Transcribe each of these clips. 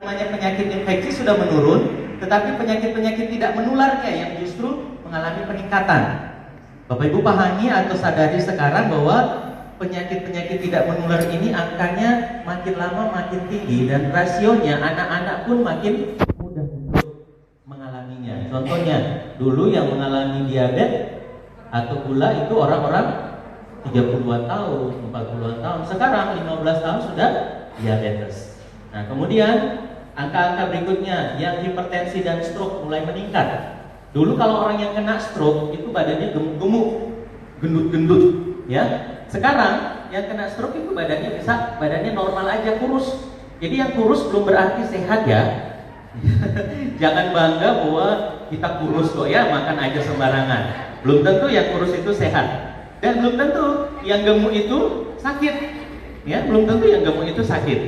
namanya penyakit infeksi sudah menurun, tetapi penyakit-penyakit tidak menularnya yang justru mengalami peningkatan. Bapak Ibu pahami atau sadari sekarang bahwa penyakit-penyakit tidak menular ini angkanya makin lama makin tinggi, dan rasionya anak-anak pun makin mudah untuk mengalaminya. Contohnya, dulu yang mengalami diabetes atau gula itu orang-orang 30-an tahun, 40-an tahun. Sekarang 15 tahun sudah diabetes. Nah, kemudian angka-angka berikutnya yang hipertensi dan stroke mulai meningkat. Dulu kalau orang yang kena stroke itu badannya gemuk-gemuk, gendut-gendut, ya. Sekarang yang kena stroke itu badannya normal aja, kurus. Jadi yang kurus belum berarti sehat ya. Jangan bangga bahwa kita kurus kok ya, makan aja sembarangan. Belum tentu yang kurus itu sehat. Dan belum tentu yang gemuk itu sakit. Ya, belum tentu yang gemuk itu sakit.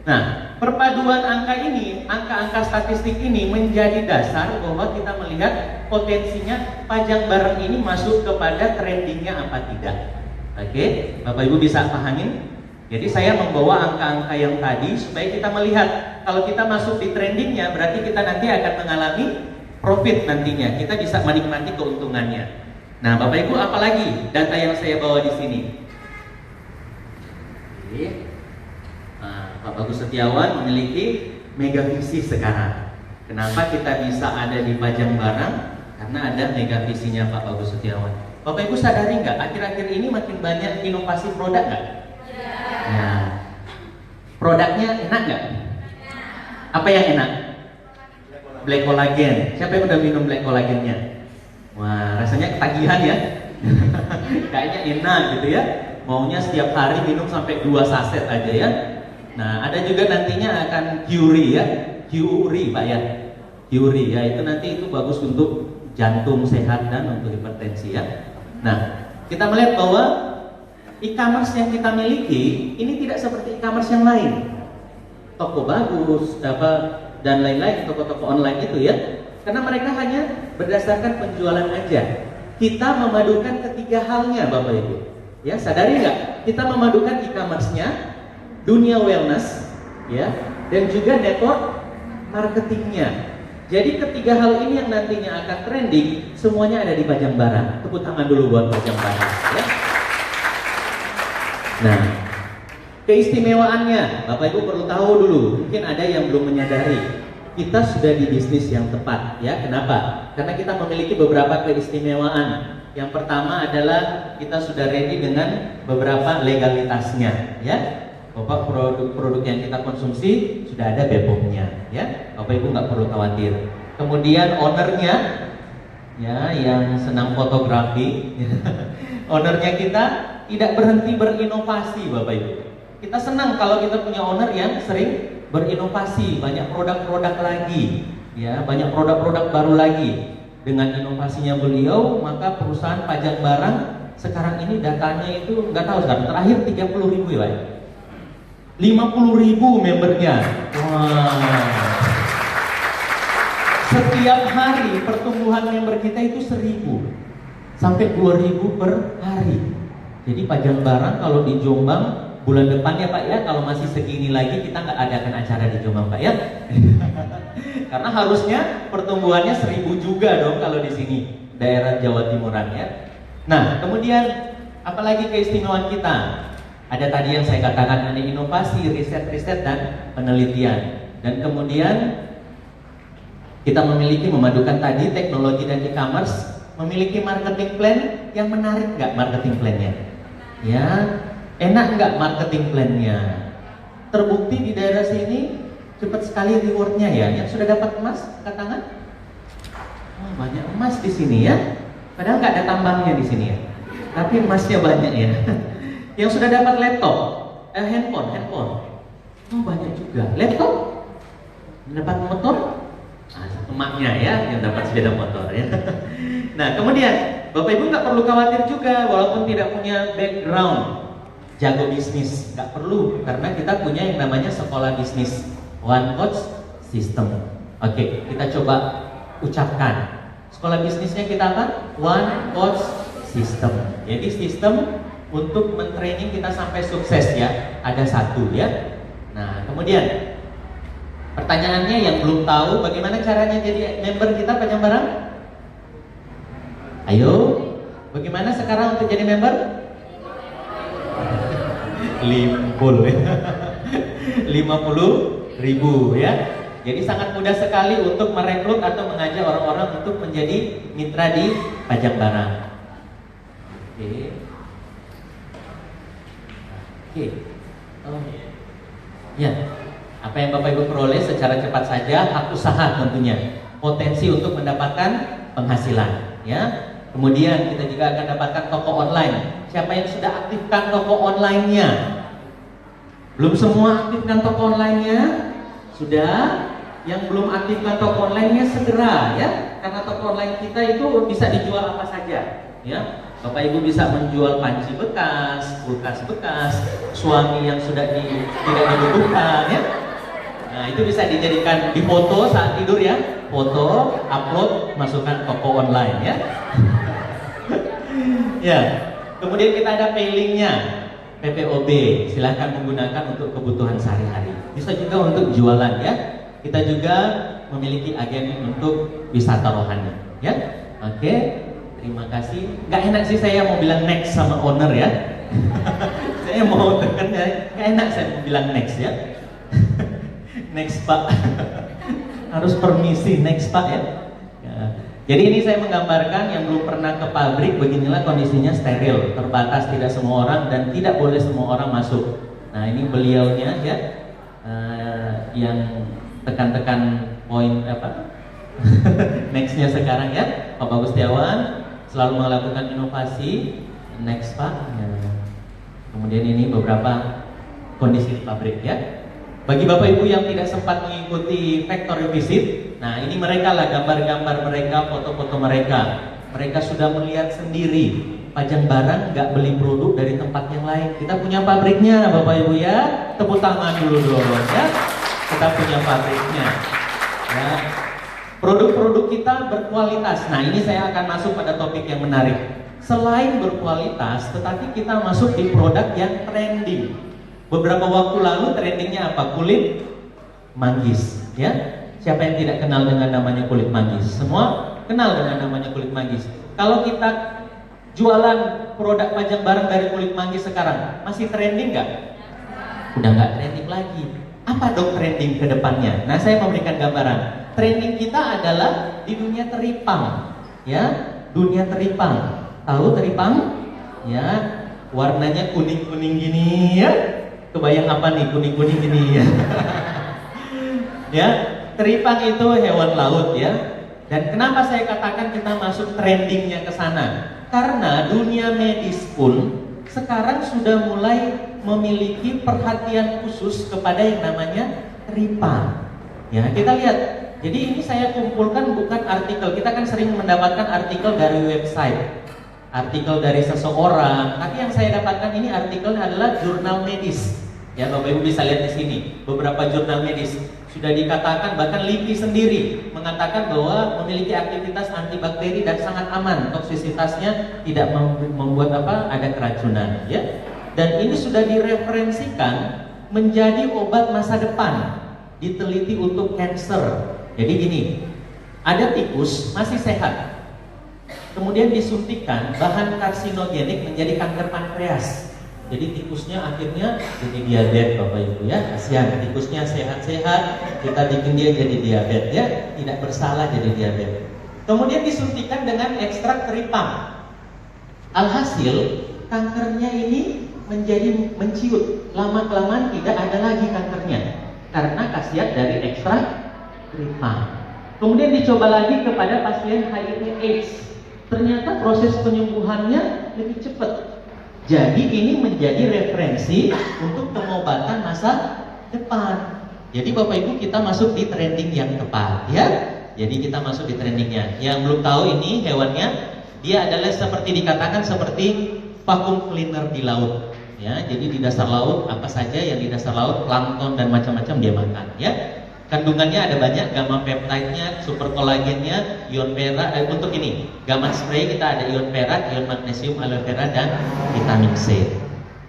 Nah, perpaduan angka ini, angka-angka statistik ini menjadi dasar bahwa kita melihat potensinya pajang barang ini masuk kepada trendingnya apa tidak. Oke, Bapak Ibu bisa pahamin? Jadi saya membawa angka-angka yang tadi supaya kita melihat kalau kita masuk di trendingnya berarti kita nanti akan mengalami profit nantinya. Kita bisa menikmati keuntungannya. Nah, Bapak Ibu, apalagi data yang saya bawa di sini? Oke. Nah, Pak Bagus Setiawan memiliki megavisi sekarang. Kenapa kita bisa ada di pajang barang? Karena ada megavisinya Pak Bagus Setiawan. Bapak Ibu sadari nggak? Akhir-akhir ini makin banyak inovasi produk nggak? Nah, produknya enak nggak? Apa yang enak? Black collagen. Siapa yang udah minum black collagennya? Wah, rasanya ketagihan ya. Kayaknya enak gitu ya. Maunya setiap hari minum sampai 2 saset aja ya. Nah, ada juga nantinya akan Curie ya. Curie Pak ya. Curie ya, itu nanti itu bagus untuk jantung sehat dan untuk hipertensi ya. Nah, kita melihat bahwa e-commerce yang kita miliki ini tidak seperti e-commerce yang lain. Toko bagus, dan lain-lain, toko-toko online itu ya. Karena mereka hanya berdasarkan penjualan aja. Kita memadukan ketiga halnya Bapak Ibu. Ya, sadari nggak? Kita memadukan e-commerce-nya, dunia wellness, ya, dan juga network marketingnya. Jadi ketiga hal ini yang nantinya akan trending, semuanya ada di pajang barang. Tepuk tangan dulu buat pajang barang. Ya. Nah, keistimewaannya, Bapak Ibu perlu tahu dulu. Mungkin ada yang belum menyadari. Kita sudah di bisnis yang tepat, ya. Kenapa? Karena kita memiliki beberapa keistimewaan. Yang pertama adalah kita sudah ready dengan beberapa legalitasnya, ya. Bapak produk-produk yang kita konsumsi sudah ada BPOM-nya, ya. Bapak Ibu nggak perlu khawatir. Kemudian ownernya, ya, yang senang fotografi, ownernya kita tidak berhenti berinovasi, Bapak Ibu. Kita senang kalau kita punya owner yang sering berinovasi, banyak produk-produk lagi, ya, banyak produk-produk baru lagi. Dengan inovasinya beliau, maka perusahaan pajak barang sekarang ini datanya itu nggak tahu sekarang terakhir 30.000 ya Pak. 50.000 membernya. Wah. Setiap hari pertumbuhan member kita itu 1.000 sampai 2.000 per hari. Jadi pajang barang kalau di Jombang bulan depan ya Pak ya, kalau masih segini lagi kita nggak adakan acara di Jombang Pak ya. Karena harusnya pertumbuhannya 1.000 juga dong kalau di sini daerah Jawa Timuran ya. Nah, kemudian apalagi keistimewaan kita? Ada tadi yang saya katakan, ada inovasi, riset-riset dan penelitian. Dan kemudian kita memadukan tadi teknologi dan e-commerce, memiliki marketing plan yang menarik nggak marketing plan-nya? Ya, enak nggak marketing plan-nya? Terbukti di daerah sini cepat sekali reward-nya ya. Yang sudah dapat emas, angkat tangan. Oh, banyak emas di sini ya. Padahal nggak ada tambangnya di sini ya. Tapi emasnya banyak ya. Yang sudah dapat laptop, handphone. Oh, banyak juga. Laptop, dapat motor, emaknya ya yang dapat sepeda motor ya. Nah, kemudian Bapak Ibu nggak perlu khawatir juga, walaupun tidak punya background jago bisnis, nggak perlu, karena kita punya yang namanya sekolah bisnis, One Coach System. Oke, kita coba ucapkan. Sekolah bisnisnya kita apa? One Coach System. Jadi sistem untuk mentraining kita sampai sukses ya, ada satu ya. Nah, kemudian Pertanyaannya yang belum tahu, bagaimana caranya jadi member kita Pajang Barang? Ayo, bagaimana sekarang untuk jadi member? Limpul 50.000 ya. Jadi sangat mudah sekali untuk merekrut atau mengajak orang-orang untuk menjadi mitra di Pajang Barang. Oke. Oke. Oh. Ya. Apa yang Bapak Ibu peroleh secara cepat saja, hak usaha tentunya, potensi untuk mendapatkan penghasilan, ya. Kemudian kita juga akan dapatkan toko online. Siapa yang sudah aktifkan toko online-nya? Belum semua aktifkan toko online-nya? Sudah? Yang belum aktifkan toko online-nya segera, ya. Karena toko online kita itu bisa dijual apa saja, ya. Bapak Ibu bisa menjual panci bekas, kulkas bekas, suami yang sudah tidak dibutuhkan, ya. Nah, itu bisa dijadikan di foto saat tidur, ya. Foto, upload, masukkan toko online, ya. Ya. Kemudian kita ada pay-link-nya, PPOB. Silahkan menggunakan untuk kebutuhan sehari-hari. Bisa juga untuk jualan, ya. Kita juga memiliki agen untuk wisata rohani, ya. Oke. Terima kasih. Gak enak sih saya mau bilang next sama owner, ya. Saya mau tekan, ya. Gak enak saya mau bilang next, ya. Next Pak. Harus permisi next Pak, ya. Jadi ini saya menggambarkan yang belum pernah ke pabrik, beginilah kondisinya steril, terbatas, tidak semua orang dan tidak boleh semua orang masuk. Nah, ini beliaunya, ya. Yang tekan-tekan poin apa? Nextnya sekarang, ya. Pak Bagus Setiawan selalu melakukan inovasi. Next Pak. Ya. Kemudian ini beberapa kondisi di pabrik, ya. Bagi Bapak Ibu yang tidak sempat mengikuti factory visit, nah ini mereka lah, gambar-gambar mereka, foto-foto mereka. Mereka sudah melihat sendiri Pajang Barang nggak beli produk dari tempat yang lain. Kita punya pabriknya, Bapak Ibu, ya. Tepuk tangan dulu dong, ya. Kita punya pabriknya, ya. Produk-produk kita berkualitas. Nah, ini saya akan masuk pada topik yang menarik. Selain berkualitas, tetapi kita masuk di produk yang trending. Beberapa waktu lalu trendingnya apa? Kulit manggis, ya. Siapa yang tidak kenal dengan namanya kulit manggis? Semua kenal dengan namanya kulit manggis. Kalau kita jualan produk Pajang Barang dari kulit manggis sekarang, masih trending nggak? Udah nggak trending lagi. Apa dong trending ke depannya? Nah, saya memberikan gambaran. Trending kita adalah di dunia teripang, ya. Dunia teripang. Tahu teripang? Ya, warnanya kuning-kuning gini, ya. Kebayang apa nih kuning-kuning gini, ya? Ya, teripang itu hewan laut, ya. Dan kenapa saya katakan kita masuk trendingnya ke sana? Karena dunia medis pun sekarang sudah mulai memiliki perhatian khusus kepada yang namanya teripang. Ya, kita lihat. Jadi ini saya kumpulkan bukan artikel. Kita kan sering mendapatkan artikel dari website, artikel dari seseorang. Tapi yang saya dapatkan ini artikelnya adalah jurnal medis. Ya, Bapak Ibu bisa lihat di sini beberapa jurnal medis sudah dikatakan, bahkan LIPI sendiri mengatakan bahwa memiliki aktivitas antibakteri dan sangat aman, toksisitasnya tidak membuat ada keracunan, ya. Dan ini sudah direferensikan menjadi obat masa depan, diteliti untuk kanker. Jadi gini, ada tikus masih sehat, kemudian disuntikkan bahan karsinogenik menjadi kanker pankreas. Jadi tikusnya akhirnya jadi diabetes, Bapak Ibu, ya. Kasihan, tikusnya sehat-sehat, kita bikin dia jadi diabetes, ya. Tidak bersalah jadi diabetes. Kemudian disuntikkan dengan ekstrak teripang. Alhasil kankernya ini menjadi menciut. Lama-kelamaan tidak ada lagi kankernya karena khasiat dari ekstrak teripang. Kemudian dicoba lagi kepada pasien HIV/AIDS. Ternyata proses penyembuhannya lebih cepat. Jadi ini menjadi referensi untuk pengobatan masa depan. Jadi Bapak Ibu, kita masuk di trending yang tepat, ya. Jadi kita masuk di trendingnya. Yang belum tahu ini hewannya, dia adalah seperti dikatakan seperti vacuum cleaner di laut, ya. Jadi di dasar laut apa saja yang di dasar laut, plankton dan macam-macam dia makan, ya. Kandungannya ada banyak, gamma peptide-nya, super kolagennya, ion perak. Untuk ini, gamma spray kita ada ion perak, ion magnesium, aloe vera dan vitamin C.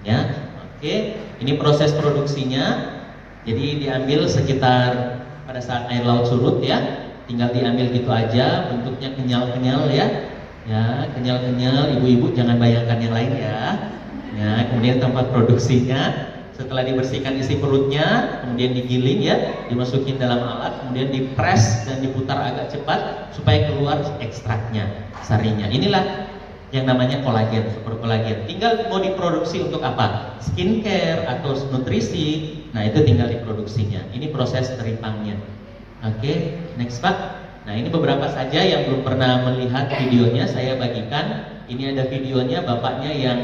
Ya, oke. Ini proses produksinya. Jadi diambil sekitar pada saat air laut surut ya. Tinggal diambil gitu aja, bentuknya kenyal-kenyal ya. Ya, kenyal-kenyal, ibu-ibu jangan bayangkan yang lain ya. Ya, kemudian tempat produksinya setelah dibersihkan isi perutnya, kemudian digiling ya, dimasukin dalam alat, kemudian dipres dan diputar agak cepat supaya keluar ekstraknya, sarinya. Inilah yang namanya kolagen, super kolagen. Tinggal mau diproduksi untuk apa? Skincare atau nutrisi. Nah, itu tinggal diproduksinya. Ini proses teripangnya. Oke, next Pak. Nah, ini beberapa saja yang belum pernah melihat videonya, saya bagikan. Ini ada videonya bapaknya yang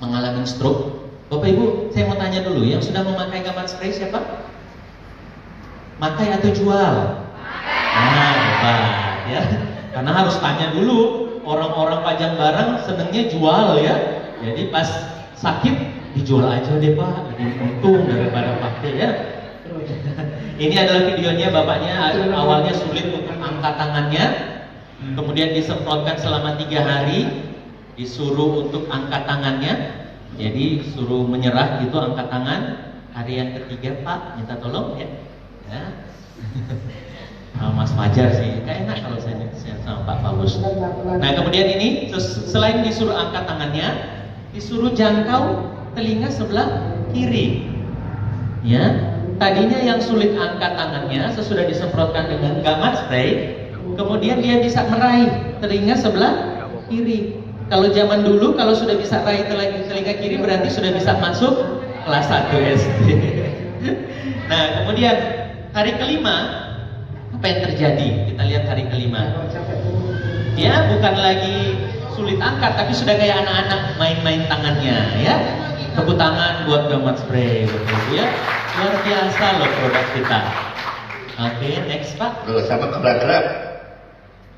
mengalami stroke. Bapak Ibu, saya mau tanya dulu, yang sudah memakai gammat spray siapa? Makai atau jual? Nah, hebat ya. Karena harus tanya dulu. Orang-orang pajang barang senengnya jual ya. Jadi pas sakit dijual aja deh Pak, lebih untung daripada pakai ya. Ini adalah videonya bapaknya, awalnya sulit untuk angkat tangannya, kemudian disemprotkan selama 3 hari, disuruh untuk angkat tangannya. Jadi suruh menyerah gitu, angkat tangan. Hari yang ketiga Pak minta tolong ya. Mas Fajar sih, gak enak kalau saya sama Pak Paulus. Nah kemudian ini selain disuruh angkat tangannya, disuruh jangkau telinga sebelah kiri. Ya, tadinya yang sulit angkat tangannya sesudah disemprotkan dengan gammat spray, kemudian dia bisa meraih telinga sebelah kiri. Kalau zaman dulu kalau sudah bisa raih telinga kiri berarti sudah bisa masuk kelas 1 SD. Nah, kemudian hari kelima apa yang terjadi? Kita lihat hari kelima. Ya, bukan lagi sulit angkat tapi sudah kayak anak-anak main-main tangannya ya. Tepuk tangan buat gammat spray betul ya. Luar biasa loh produk kita. Oke, next Pak. Sama keberat.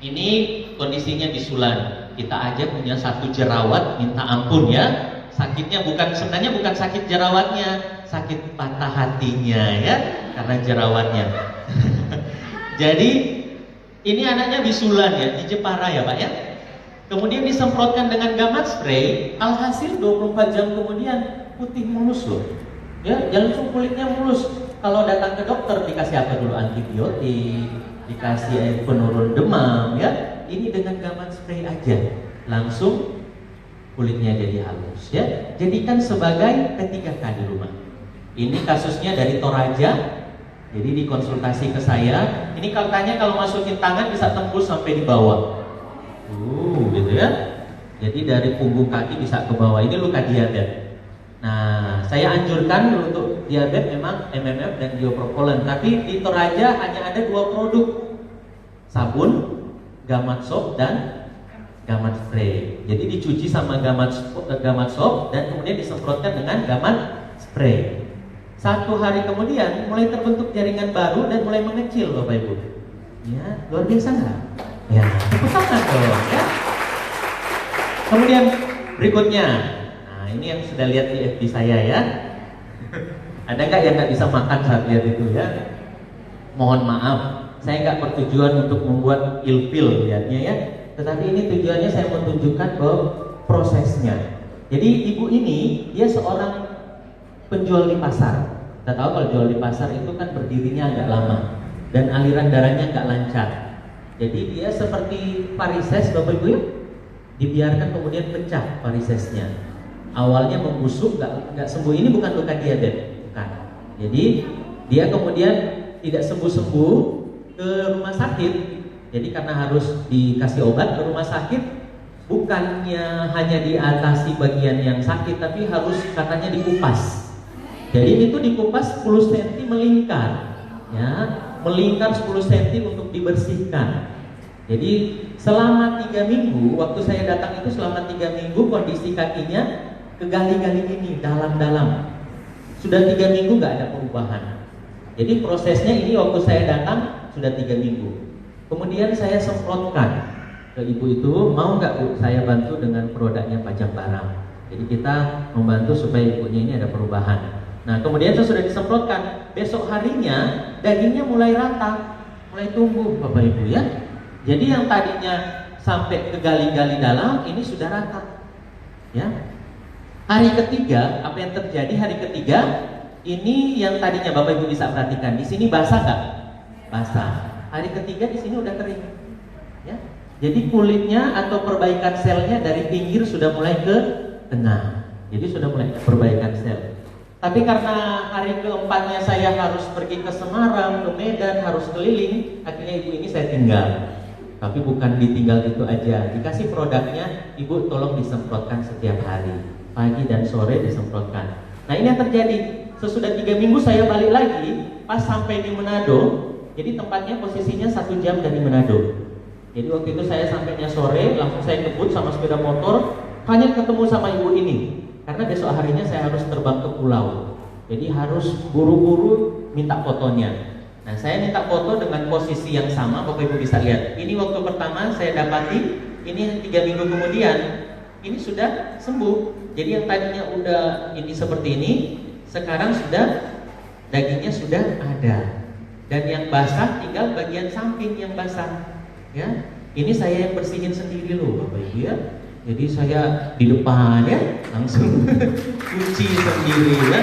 Ini kondisinya bisulan. Kita aja punya satu jerawat, minta ampun ya. Sakitnya sebenarnya bukan sakit jerawatnya, sakit patah hatinya ya, karena jerawatnya. Jadi ini anaknya bisulan ya, di Jepara ya Pak ya. Kemudian disemprotkan dengan gammat spray, alhasil 24 jam kemudian putih mulus loh. Ya, langsung kulitnya mulus. Kalau datang ke dokter dikasih apa dulu? Antibiotik, dikasih penurun demam ya. Ini dengan gammat spray aja langsung kulitnya jadi halus ya. Jadikan sebagai P3K di rumah. Ini kasusnya dari Toraja. Jadi dikonsultasi ke saya. Ini katanya kalau masukin tangan bisa tembus sampai di bawah. Gitu ya. Jadi dari punggung kaki bisa ke bawah. Ini luka diabetes. Nah, saya anjurkan untuk diabetes memang MMF dan diopropolon. Tapi di Toraja hanya ada 2 produk, sabun, gammat soap dan gammat spray. Jadi dicuci sama gammat soap dan kemudian disemprotkan dengan gammat spray. 1 hari kemudian mulai terbentuk jaringan baru dan mulai mengecil Bapak Ibu. Ya, luar biasa nggak? Ya, tepuk tangan dong ya. Kemudian berikutnya. Nah, ini yang sudah lihat di FB saya ya. Ada nggak yang nggak bisa makan saat lihat itu ya? Mohon maaf, saya nggak bertujuan untuk membuat ilfil lihatnya ya. Tetapi ini tujuannya saya mau tunjukkan bahwa prosesnya. Jadi ibu ini dia seorang penjual di pasar. Kita tahu kalau jual di pasar itu kan berdirinya agak lama dan aliran darahnya nggak lancar. Jadi dia seperti varises Bapak Ibu ya, dibiarkan kemudian pecah varisesnya. Awalnya membusuk nggak sembuh. Ini bukan luka diabetes, bukan. Jadi dia kemudian tidak sembuh-sembuh ke rumah sakit. Jadi karena harus dikasih obat ke rumah sakit, bukannya hanya diatasi bagian yang sakit, tapi harus katanya dikupas. Jadi itu dikupas 10 cm melingkar, ya, melingkar 10 cm untuk dibersihkan. Jadi selama 3 minggu, waktu saya datang itu selama 3 minggu kondisi kakinya kegali-gali ini dalam-dalam. Sudah 3 minggu nggak ada perubahan. Jadi prosesnya ini waktu saya datang sudah 3 minggu. Kemudian saya semprotkan ke ibu itu, mau nggak Bu saya bantu dengan produknya pajak barang. Jadi kita membantu supaya ibunya ini ada perubahan. Nah kemudian saya sudah disemprotkan, besok harinya dagingnya mulai rata, mulai tumbuh Bapak Ibu ya. Jadi yang tadinya sampai ke gali-gali dalam ini sudah rata ya. Hari ketiga, apa yang terjadi hari ketiga? Ini yang tadinya Bapak Ibu bisa perhatikan, di sini basah nggak? basah. Hari ketiga di sini udah kering. Ya. Jadi kulitnya atau perbaikan selnya dari pinggir sudah mulai ke tengah. Jadi sudah mulai perbaikan sel. Tapi karena hari keempatnya saya harus pergi ke Semarang, ke Medan, harus keliling, akhirnya ibu ini saya tinggal. Tapi bukan ditinggal gitu aja, dikasih produknya, ibu tolong disemprotkan setiap hari, pagi dan sore disemprotkan. Nah ini yang terjadi. Sesudah 3 minggu saya balik lagi, pas sampai di Manado. Jadi tempatnya posisinya 1 jam dari Manado. Jadi waktu itu saya sampainya sore, langsung saya kebut sama sepeda motor, hanya ketemu sama ibu ini. Karena besok harinya saya harus terbang ke pulau. Jadi harus buru-buru minta fotonya. Nah saya minta foto dengan posisi yang sama, Bapak Ibu bisa lihat. Ini waktu pertama saya dapati, ini 3 minggu kemudian, ini sudah sembuh. Jadi yang tadinya udah ini seperti ini, sekarang sudah dagingnya sudah ada. Dan yang basah tinggal bagian samping yang basah. Ya, ini saya yang bersihin sendiri loh Bapak Ibu ya. Jadi saya di depan ya, langsung cuci sendiri ya.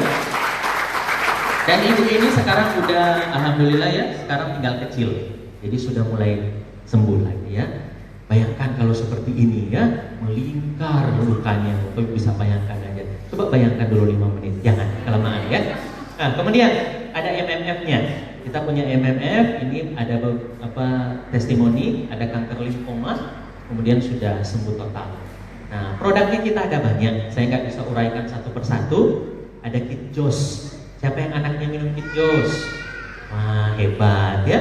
Dan ibu ini sekarang udah alhamdulillah ya, sekarang tinggal kecil. Jadi sudah mulai sembuh lagi ya. Bayangkan kalau seperti ini ya, melingkar lukanya. Bapak bisa bayangkan aja. Coba bayangkan dulu 5 menit, jangan kelamaan ya. Nah, kemudian ada MMF-nya. Kita punya MMF, ini ada testimoni, ada kanker limfoma, kemudian sudah sembuh total. Nah, produknya kita ada banyak, saya nggak bisa uraikan satu persatu. Ada Kit Jos. Siapa yang anaknya minum Kit Jos? Wah, hebat ya.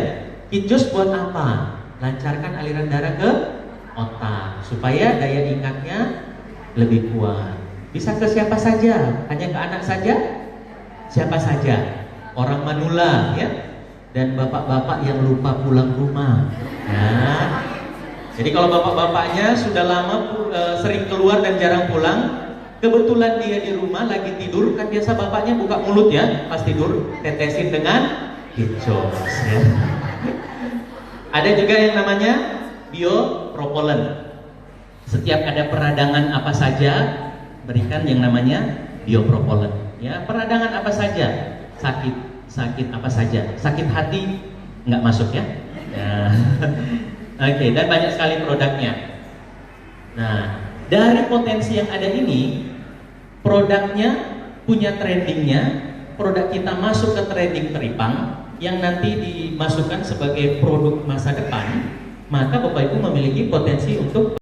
Kit Jos buat apa? Lancarkan aliran darah ke otak, supaya daya ingatnya lebih kuat. Bisa ke siapa saja? Hanya ke anak saja? Siapa saja? Orang manula ya. Dan bapak-bapak yang lupa pulang rumah. Ya. Jadi kalau bapak-bapaknya sudah lama sering keluar dan jarang pulang, kebetulan dia di rumah lagi tidur, kan biasa bapaknya buka mulut ya pas tidur, tetesin dengan Kit Jos ya. Ada juga yang namanya biopropollen. Setiap ada peradangan apa saja, berikan yang namanya biopropollen ya. Peradangan apa saja, sakit apa saja, sakit hati nggak masuk ya. Oke, dan banyak sekali produknya. Nah, dari potensi yang ada ini, produknya punya trendingnya, produk kita masuk ke trending Tripang yang nanti dimasukkan sebagai produk masa depan, maka Bapak Ibu memiliki potensi untuk